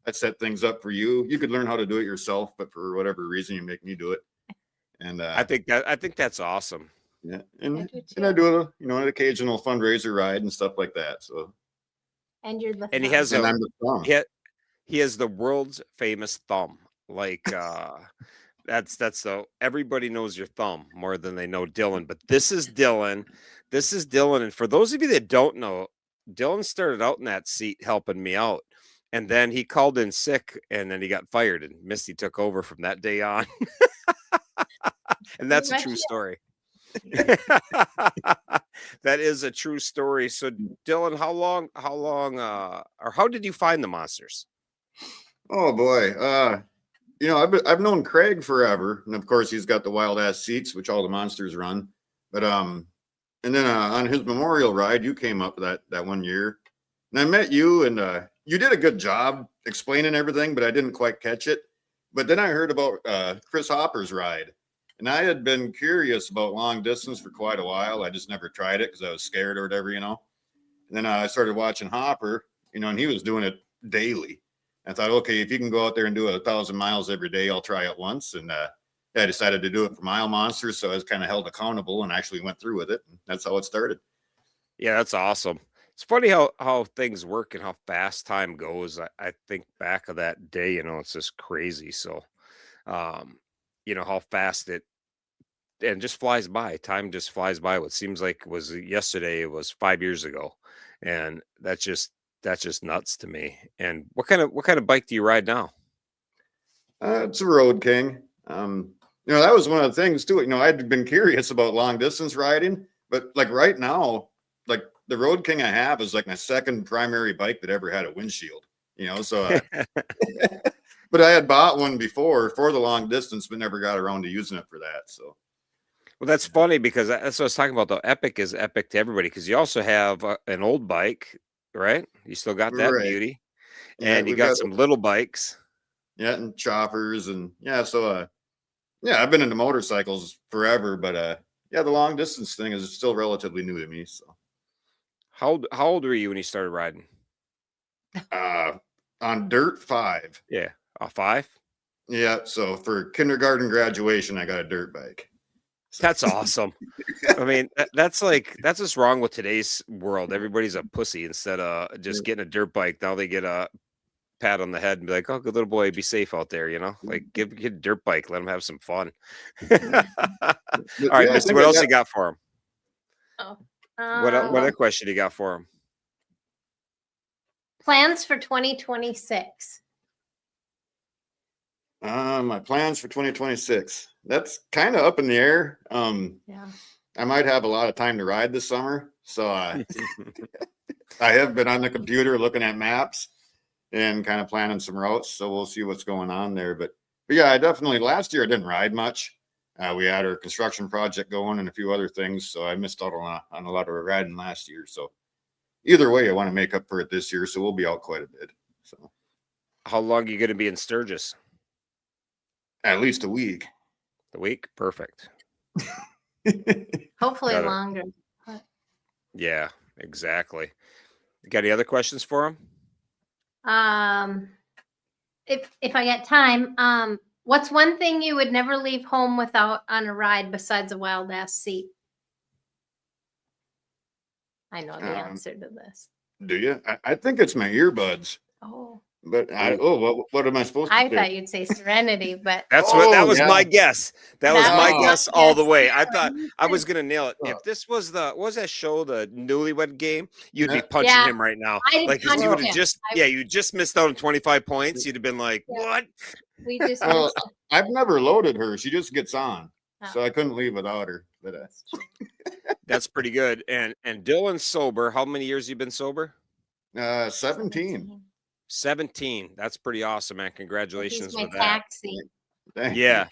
Speaker 3: I set things up for you. You could learn how to do it yourself, but for whatever reason, you make me do it. And
Speaker 1: I think that's awesome.
Speaker 3: yeah,
Speaker 2: I do
Speaker 3: and I
Speaker 2: too.
Speaker 3: do an occasional fundraiser ride and stuff like that. So,
Speaker 2: And you're the
Speaker 1: And
Speaker 2: thumb.
Speaker 3: and I'm the thumb.
Speaker 1: he has the world's famous thumb. Like that's so everybody knows your thumb more than they know Dylan. But this is Dylan. This is Dylan. And for those of you that don't know, Dylan started out in that seat helping me out. And then he called in sick and then he got fired and Misty took over from that day on. And
Speaker 2: Pretty
Speaker 1: that's a
Speaker 2: much
Speaker 1: true
Speaker 2: it.
Speaker 1: story. That is a true story. So Dylan, or how did you find the monsters?
Speaker 3: Oh boy, I've known Craig forever, and of course he's got the wild ass seats, which all the monsters run. But and then on his memorial ride, you came up that one year, and I met you, and you did a good job explaining everything, but I didn't quite catch it. But then I heard about Chris Hopper's ride, and I had been curious about long distance for quite a while. I just never tried it because I was scared or whatever. And then I started watching Hopper, and he was doing it daily. I thought, okay, if you can go out there and do 1,000 miles every day, I'll try it once. And I decided to do it for Mile Monsters. So I was kind of held accountable and actually went through with it. And that's how it started.
Speaker 1: Yeah, that's awesome. It's funny how things work and how fast time goes. I think back of that day, it's just crazy. So, um, how fast it and just flies by. Time just flies by. What seems like was yesterday, it was 5 years ago, and that's just nuts to me. And what kind of bike do you ride now?
Speaker 3: It's a Road King. That was one of the things too. I'd been curious about long distance riding, but like right now, like the Road King I have is like my second primary bike that ever had a windshield. So but I had bought one before for the long distance, but never got around to using it for that. So,
Speaker 1: Well, that's funny because that's what I was talking about. Though Epic is epic to everybody because you also have an old bike, right? You still got that
Speaker 3: right.
Speaker 1: beauty,
Speaker 3: Yeah,
Speaker 1: and you
Speaker 3: we've
Speaker 1: got
Speaker 3: got
Speaker 1: some little bikes.
Speaker 3: yeah, and choppers and yeah, so yeah, I've been into motorcycles forever, but yeah, the long distance thing is still relatively new to me. So
Speaker 1: How old were you when you started riding?
Speaker 3: uh on dirt 5.
Speaker 1: Yeah, a five.
Speaker 3: Yeah, so for kindergarten graduation I got a dirt bike. So
Speaker 1: That's awesome. I mean, that's what's wrong with today's world. Everybody's a pussy instead of just getting a dirt bike. Now they get a pat on the head and be like, "Oh, good little boy, be safe out there." Like give a kid a dirt bike, let him have some fun. All
Speaker 3: but
Speaker 1: right,
Speaker 3: yeah, I
Speaker 1: Mister,
Speaker 3: think
Speaker 1: what
Speaker 3: I
Speaker 1: else
Speaker 3: got
Speaker 1: you got for him?
Speaker 2: Oh.
Speaker 1: What other question you got for him?
Speaker 2: Plans for 2026.
Speaker 3: My plans for 2026. That's kind of up in the air.
Speaker 2: Yeah.
Speaker 3: I might have a lot of time to ride this summer. So I have been on the computer looking at maps and kind of planning some routes. So we'll see what's going on there. But yeah, I definitely, last year I didn't ride much. We had our construction project going and a few other things. So I missed out on a lot of riding last year. So either way, I want to make up for it this year. So we'll be out quite a bit. So
Speaker 1: How long are you going to be in Sturgis?
Speaker 3: at least a week.
Speaker 1: The week? Perfect.
Speaker 2: Hopefully
Speaker 1: Got it.
Speaker 2: longer.
Speaker 1: Yeah, exactly. Got any other questions for him?
Speaker 2: If I got time, what's one thing you would never leave home without on a ride besides a wild ass seat? I know the answer to this.
Speaker 3: Do you? I think it's my earbuds.
Speaker 2: Oh,
Speaker 3: But what am I supposed to
Speaker 2: I
Speaker 3: say?
Speaker 2: thought you'd say Serenity, but
Speaker 1: That was
Speaker 3: yeah.
Speaker 1: my guess. That was
Speaker 2: That
Speaker 1: my
Speaker 2: was
Speaker 1: guess
Speaker 2: my
Speaker 1: all the
Speaker 2: guess,
Speaker 1: way.
Speaker 2: too.
Speaker 1: I thought
Speaker 2: You
Speaker 1: I was
Speaker 2: said-
Speaker 1: gonna nail it. If this was what was that show, the Newlywed Game, you'd be
Speaker 3: Yeah.
Speaker 1: punching
Speaker 2: Yeah.
Speaker 1: him right now.
Speaker 2: I didn't
Speaker 1: Like, 'cause
Speaker 2: punch
Speaker 1: you would have
Speaker 2: him.
Speaker 1: just you just missed out on 25 points. You'd have been like,
Speaker 2: Yeah.
Speaker 1: what?
Speaker 2: we just
Speaker 3: Well,
Speaker 2: missed it.
Speaker 3: I've never loaded her. She just gets on.
Speaker 2: Oh.
Speaker 3: So I couldn't leave without her. But
Speaker 2: That's true.
Speaker 1: That's pretty good. And Dylan's sober. How many years you been sober?
Speaker 3: 17.
Speaker 1: 17. That's pretty awesome, man. Congratulations
Speaker 2: He's my
Speaker 1: with that.
Speaker 2: taxi.
Speaker 3: Thank
Speaker 1: Yeah.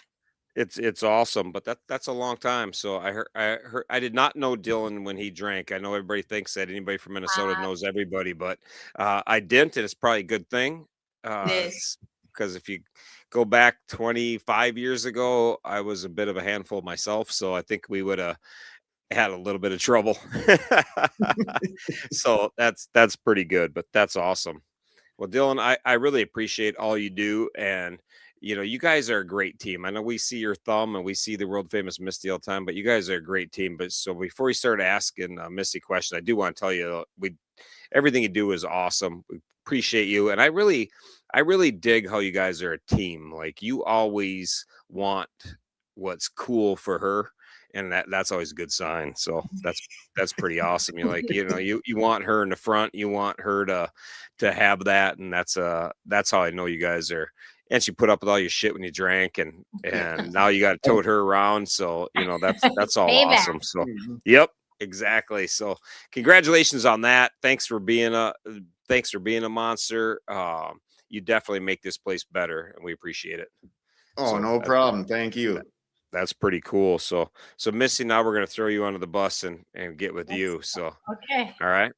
Speaker 1: It's awesome, but that's a long time. So I did not know Dylan when he drank. I know everybody thinks that anybody from Minnesota knows everybody, but I didn't, and it's probably a good thing.
Speaker 2: Yes.
Speaker 1: Because if you go back 25 years ago, I was a bit of a handful myself, so I think we would have had a little bit of trouble. So that's pretty good, but that's awesome. Well, Dylan, I really appreciate all you do. And, you guys are a great team. I know we see your thumb and we see the world famous Misty all the time, but you guys are a great team. But so before we start asking Misty questions, I do want to tell you, everything you do is awesome. We appreciate you. And I really dig how you guys are a team. Like, you always want what's cool for her. And that's always a good sign. So that's pretty awesome. You're like, you want her in the front, you want her to have that. And that's how I know you guys are. And she put up with all your shit when you drank, and now you got to tote her around. So, that's all
Speaker 2: Payback.
Speaker 1: awesome. So, yep, exactly. So congratulations on that. Thanks for being a monster. You definitely make this place better, and we appreciate it.
Speaker 3: Oh,
Speaker 1: So
Speaker 3: no problem. Thank you.
Speaker 1: That's pretty cool. So Missy, now we're going to throw you under the bus and get with you. So,
Speaker 2: Okay.
Speaker 1: all right.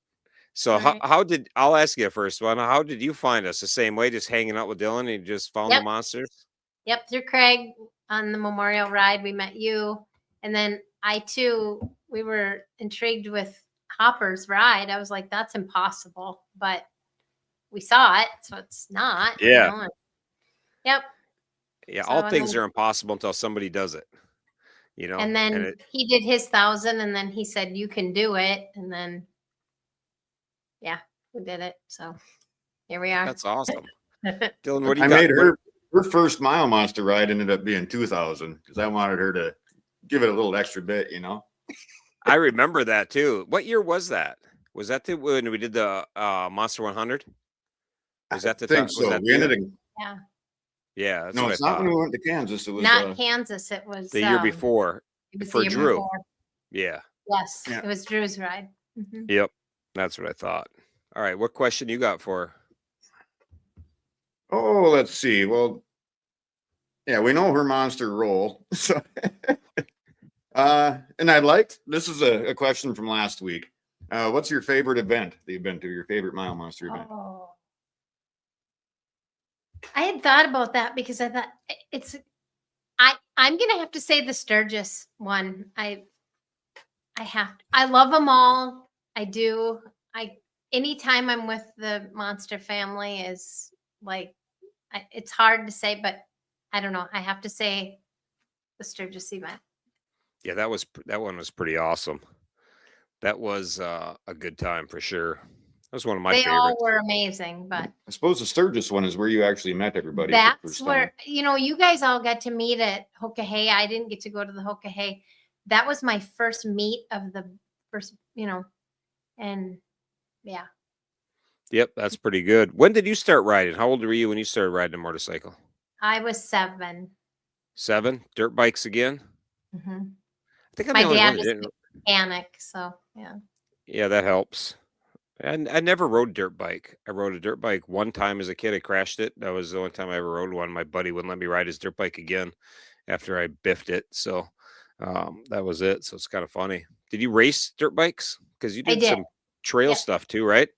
Speaker 1: So
Speaker 2: All right.
Speaker 1: I'll ask you first one. How did you find us? The same way, just hanging out with Dylan and you just found the
Speaker 2: Yep.
Speaker 1: monsters?
Speaker 2: Yep, through Craig on the memorial ride, we met you. And then we were intrigued with Hopper's ride. I was like, that's impossible. But we saw it, so it's not.
Speaker 1: Yeah.
Speaker 2: Yep.
Speaker 1: Yeah.
Speaker 2: So,
Speaker 1: All
Speaker 2: and
Speaker 1: things
Speaker 2: then-
Speaker 1: are impossible until somebody does it.
Speaker 2: And then he did his 1,000, and then he said, you can do it. And then, yeah, we did it. So here we are.
Speaker 1: That's awesome. Dylan, what do you
Speaker 3: I
Speaker 1: got?
Speaker 3: made her first mile monster ride ended up being 2,000 because I wanted her to give it a little extra bit,
Speaker 1: I remember that too. What year was that? Was that when we did the Monster 100? Was that the
Speaker 3: I think
Speaker 1: time?
Speaker 3: so.
Speaker 1: Was that
Speaker 3: We ended up,
Speaker 2: Yeah.
Speaker 1: Yeah, that's
Speaker 3: no,
Speaker 1: what
Speaker 3: it's
Speaker 1: I
Speaker 3: not
Speaker 1: thought.
Speaker 3: when we went to Kansas. It was
Speaker 2: Not Kansas. It was
Speaker 1: The year before.
Speaker 2: It was
Speaker 1: for
Speaker 2: the year
Speaker 1: Drew.
Speaker 2: before.
Speaker 1: Yeah.
Speaker 2: Yes.
Speaker 3: Yeah.
Speaker 2: It was Drew's ride. Mhm.
Speaker 1: Yep. That's what I thought. All right. What question you got for her?
Speaker 3: Oh, let's see. Well, yeah, we know her monster role. So, and this is a question from last week. What's your favorite event that you've been to? Your favorite mile monster event?
Speaker 2: Oh. I had thought about that because I thought I'm gonna have to say the Sturgis one. I love them all. I do. Anytime I'm with the monster family is like, it's hard to say, but I don't know. I have to say the Sturgis event.
Speaker 1: Yeah, that one was pretty awesome. That was a good time for sure. That was one of my
Speaker 2: They all
Speaker 1: favorites.
Speaker 2: were amazing, but
Speaker 3: I suppose the Sturgis one is where you actually met everybody. for the
Speaker 2: that's
Speaker 3: first time.
Speaker 2: where, you guys all got to meet at Hookah Hay. I didn't get to go to the Hookah Hay. That was my first meet of the and yeah,
Speaker 1: Yep, that's pretty good. When did you start riding? How old were you when you started riding a motorcycle?
Speaker 2: I was 7.
Speaker 1: 7? Dirt bikes again?
Speaker 2: Hmm.
Speaker 1: I think I'm the
Speaker 2: My
Speaker 1: only
Speaker 2: dad
Speaker 1: one that
Speaker 2: was a
Speaker 1: didn't.
Speaker 2: mechanic, so yeah.
Speaker 1: Yeah, that helps. And I never rode dirt bike. I rode a dirt bike one time as a kid. I crashed it. That was the only time I ever rode one. My buddy wouldn't let me ride his dirt bike again after I biffed it. So that was it. So it's kind of funny. Did you race dirt bikes? Because you
Speaker 2: I
Speaker 1: did
Speaker 2: did.
Speaker 1: some trail
Speaker 2: Yep,
Speaker 1: stuff too, right?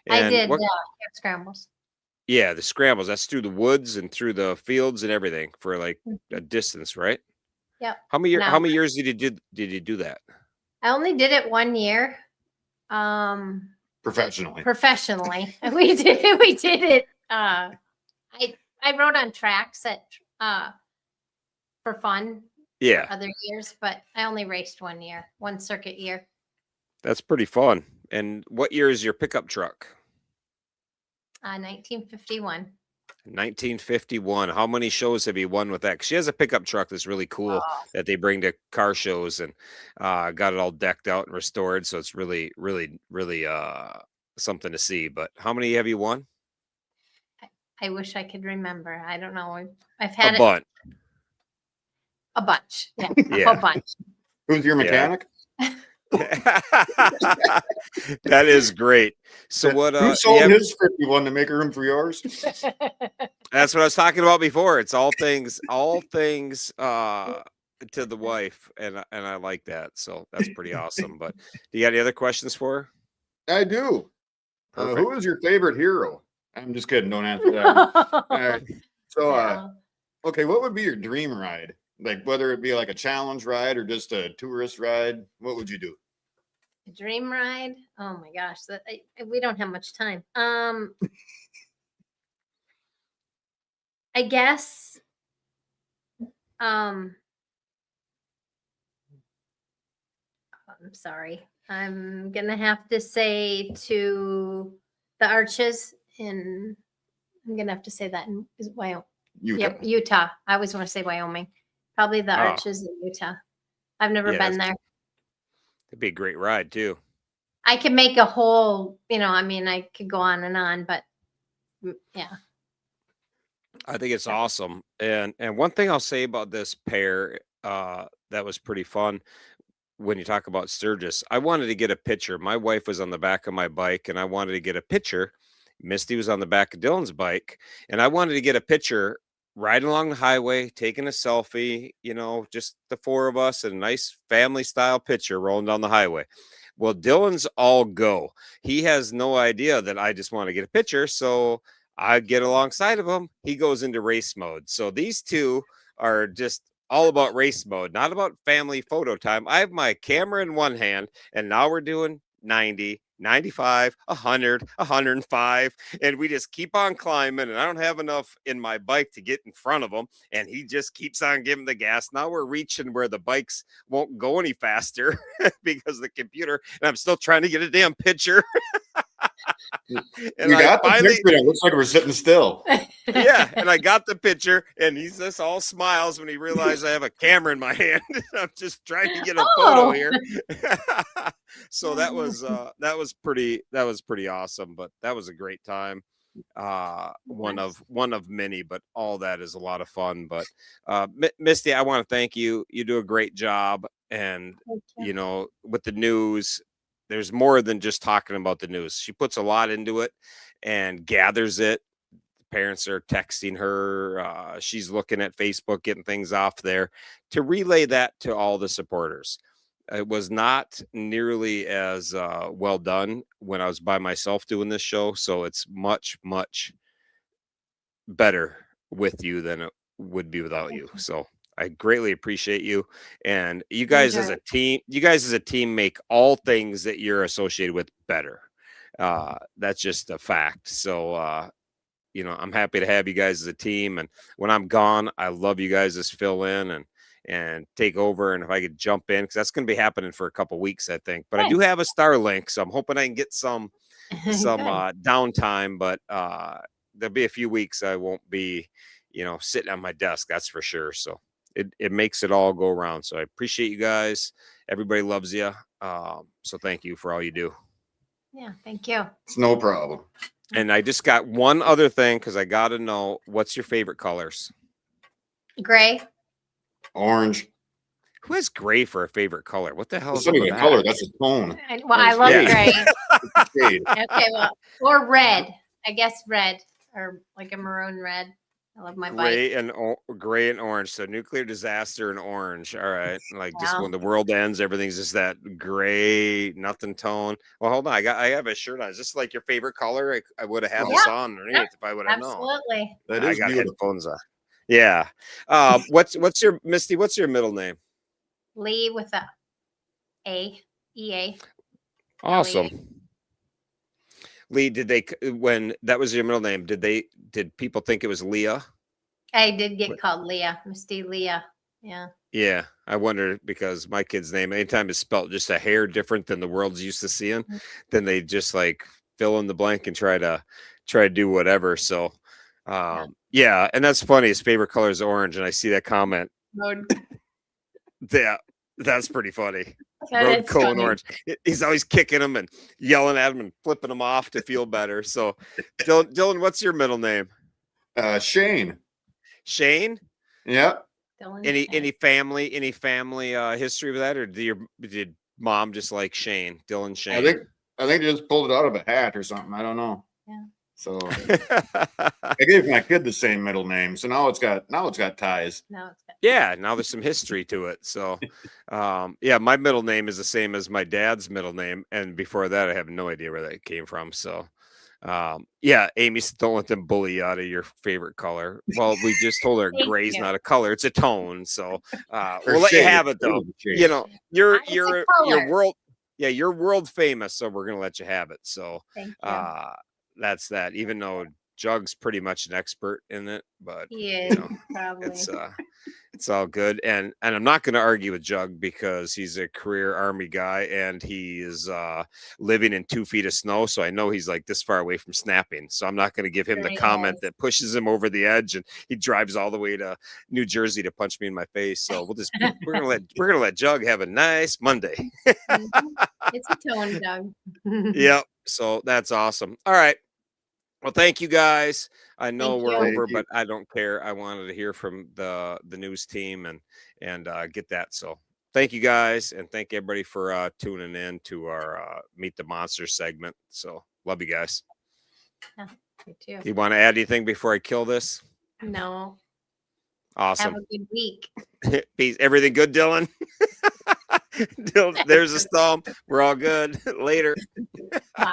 Speaker 2: I
Speaker 1: And
Speaker 2: did
Speaker 1: what?
Speaker 2: hip scrambles.
Speaker 1: Yeah, the scrambles. That's through the woods and through the fields and everything for like a
Speaker 2: Mhm.
Speaker 1: distance, right?
Speaker 2: Yep.
Speaker 1: How
Speaker 2: No,
Speaker 1: many years did you do that?
Speaker 2: I only did it 1 year. Um,
Speaker 3: Professionally.
Speaker 2: Professionally. We did it. I rode on tracks for fun
Speaker 1: Yeah,
Speaker 2: for other years, but I only raced 1 year, one circuit year.
Speaker 1: that's pretty fun. And what year is your pickup truck?
Speaker 2: 1951.
Speaker 1: 1951. How many shows have you won with that? 'Cause she has a pickup truck that's really cool
Speaker 2: Oh,
Speaker 1: that they bring to car shows and got it all decked out and restored. So it's really, really, really something to see. But how many have you won?
Speaker 2: I wish I could remember. I don't know. I've
Speaker 1: A
Speaker 2: had it
Speaker 1: bunch.
Speaker 2: a bunch. Yeah, a whole
Speaker 1: Yeah.
Speaker 2: bunch.
Speaker 3: Who's your
Speaker 1: Yeah.
Speaker 3: mechanic?
Speaker 1: That is great. So what
Speaker 3: Who
Speaker 1: do you
Speaker 3: sold
Speaker 1: have?
Speaker 3: his 51 to make room for yours?
Speaker 1: That's what I was talking about before. It's all things to the wife, and I like that. So that's pretty awesome. But do you got any other questions for her?
Speaker 3: I do.
Speaker 1: Perfect.
Speaker 3: Who is your favorite hero? I'm just kidding. Don't answer that one. All right. So,
Speaker 2: Yeah.
Speaker 3: okay, what would be your dream ride? Like whether it be like a challenge ride or just a tourist ride, what would you do?
Speaker 2: Dream ride. Oh my gosh, we don't have much time. I guess. Um, I'm sorry. I'm gonna have to say to the Arches in. I'm gonna have to say that in is Wyoming.
Speaker 3: Utah.
Speaker 2: Yep, Utah. I always want to say Wyoming. Probably the
Speaker 1: Oh,
Speaker 2: Arches in Utah. I've never
Speaker 1: yeah,
Speaker 2: been there.
Speaker 1: that'd be a great ride too.
Speaker 2: I could make a whole. I mean, I could go on, but yeah.
Speaker 1: I think it's awesome. And one thing I'll say about this pair that was pretty fun when you talk about Sturgis. I wanted to get a picture. My wife was on the back of my bike and I wanted to get a picture. Misty was on the back of Dylan's bike and I wanted to get a picture riding along the highway, taking a selfie, just the four of us, and a nice family style picture rolling down the highway. Well, Dylan's all go. He has no idea that I just want to get a picture. So I get alongside of him. He goes into race mode. So these two are just all about race mode, not about family photo time. I have my camera in one hand, and now we're doing 90, 95, 100, 105, and we just keep on climbing. And I don't have enough in my bike to get in front of him, and he just keeps on giving the gas. Now we're reaching where the bikes won't go any faster because of the computer, and I'm still trying to get a damn picture. And
Speaker 3: You
Speaker 1: I
Speaker 3: got the
Speaker 1: finally,
Speaker 3: picture. It looks like we're sitting still.
Speaker 1: yeah, and I got the picture, and he's just all smiles when he realized I have a camera in my hand. I'm just trying to get a photo
Speaker 2: Oh.
Speaker 1: here. So that was pretty awesome. But that was a great time. One of many, but all that is a lot of fun. But Misty, I want to thank you. You do a great job, and
Speaker 2: Thank you.
Speaker 1: with the news, there's more than just talking about the news. She puts a lot into it and gathers it. Parents are texting her. She's looking at Facebook, getting things off there to relay that to all the supporters. It was not nearly as well done when I was by myself doing this show. So it's much, much better with you than it would be without
Speaker 2: Thank
Speaker 1: you.
Speaker 2: you.
Speaker 1: So I greatly appreciate you. And
Speaker 2: Enjoy it.
Speaker 1: you guys as a team make all things that you're associated with better. That's just a fact. So, I'm happy to have you guys as a team. And when I'm gone, I love you guys to fill in and take over. And if I could jump in, because that's going to be happening for a couple weeks, I think. But I do
Speaker 2: Good.
Speaker 1: have a Starlink, so I'm hoping I can get some
Speaker 2: Good.
Speaker 1: downtime. But there'll be a few weeks I won't be, sitting on my desk. That's for sure. So it makes it all go around. So I appreciate you guys. Everybody loves you. So thank you for all you do.
Speaker 2: Yeah, thank you.
Speaker 3: It's no problem.
Speaker 1: And I just got one other thing because I got to know, what's your favorite colors?
Speaker 2: Gray.
Speaker 3: Orange.
Speaker 1: Who has gray for a favorite color? What the hell
Speaker 3: That's
Speaker 1: is up
Speaker 3: not
Speaker 1: with
Speaker 3: even a
Speaker 1: that?
Speaker 3: color. That's a tone.
Speaker 2: Well, I love
Speaker 3: shade.
Speaker 2: gray.
Speaker 3: It's a shade.
Speaker 2: Okay, well, or red. I guess red or like a maroon red. I love my bike.
Speaker 1: Gray and orange. So nuclear disaster and orange. All right. Like just
Speaker 2: Yeah.
Speaker 1: when the world ends, everything's just that gray, nothing tone. Well, hold on. I have a shirt on. Is this like your favorite color? I would have had
Speaker 3: Oh,
Speaker 1: this
Speaker 2: yeah.
Speaker 1: on underneath if I would have known.
Speaker 2: Absolutely.
Speaker 3: That
Speaker 1: I
Speaker 3: is
Speaker 1: got
Speaker 3: beautiful.
Speaker 1: headphones on. Yeah. What's your Misty? What's your middle name?
Speaker 2: Lee with a EA.
Speaker 1: Awesome. Lee, when that was your middle name, did people think it was Leah?
Speaker 2: I did get called Leah, Misty Leah. Yeah.
Speaker 1: Yeah, I wonder because my kid's name, anytime it's spelled just a hair different than the world's used to seeing, then they just like fill in the blank and try to do whatever. So, yeah, and that's funny. His favorite color is orange, and I see that comment. Yeah, that's pretty funny. Road cone orange. He's always kicking them and yelling at them and flipping them off to feel better. So, Dylan, what's your middle name?
Speaker 3: Shane.
Speaker 1: Shane.
Speaker 3: Yep.
Speaker 1: Any family history with that, or did mom just like Shane? Dylan Shane.
Speaker 3: I think they just pulled it out of a hat or something. I don't know.
Speaker 2: Yeah.
Speaker 3: So I gave my kid the same middle name, so now it's got ties.
Speaker 1: Yeah, now there's some history to it. So, yeah, my middle name is the same as my dad's middle name, and before that, I have no idea where that came from. So, yeah, Amy, don't let them bully you out of your favorite color. Well, we just told her gray's not a color; it's a tone. So, we'll let you have it though. You know, you're world, yeah, you're world famous, so we're gonna let you have it. So, that's that. Even though Jug's pretty much an expert in it, but
Speaker 2: you know, probably
Speaker 1: it's all good. And I'm not going to argue with Jug because he's a career Army guy and he is living in 2 feet of snow. So I know he's like this far away from snapping. So I'm not going to give him the comment that pushes him over the edge and he drives all the way to New Jersey to punch me in my face. So we're gonna let Jug have a nice Monday.
Speaker 2: It's a tone, Jug.
Speaker 1: Yep. So that's awesome. All right. Well, thank you guys. I know we're over, but I don't care. I wanted to hear from the news team and get that. So thank you guys, and thank everybody for tuning in to our Meet the Monsters segment. So love you guys.
Speaker 2: Yeah, me too.
Speaker 1: You want to add anything before I kill this?
Speaker 2: No.
Speaker 1: Awesome.
Speaker 2: Have a good week.
Speaker 1: Peace. Everything good, Dylan? Dylan, there's a thumb. We're all good. Later.
Speaker 2: Bye.